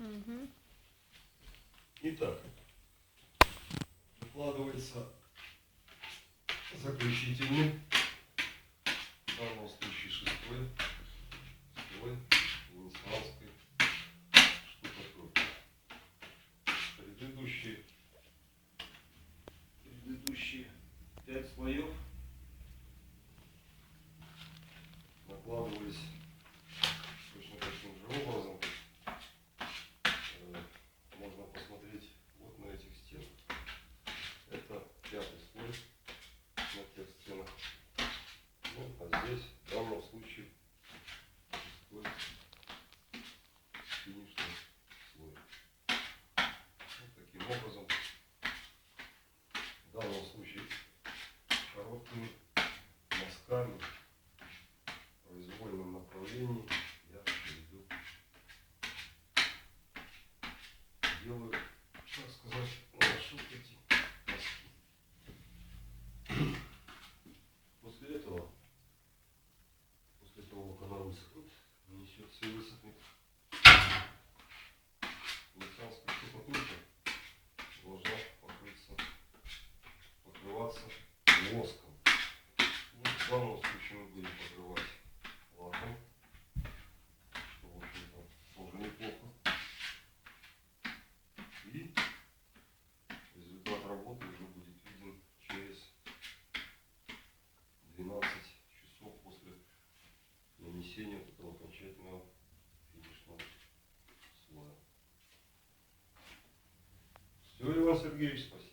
Угу. Итак, укладывается заключительный, в данном случае шестой слой венецианской штукатурки. Предыдущие 5 слоев накладывались точно таким же образом. Можно посмотреть вот на этих стенах. Это 5-й слой на тех стенах. Ну, а здесь в данном случае 6-й финишный слой. Вот таким образом, в данном случае короткими мазками в произвольном направлении я перейду, делаю, так сказать, наношу эти мазки. После этого пока она высохнет, нанесется и высохнет, венецианская штукатурка должна покрываться воском. Ну, в данном случае мы будем покрывать лаком, что, в общем-то, тоже неплохо. И результат работы уже будет виден через 12 часов после нанесения вот этого окончательного финишного слоя. Все, Иван Сергеевич, спасибо.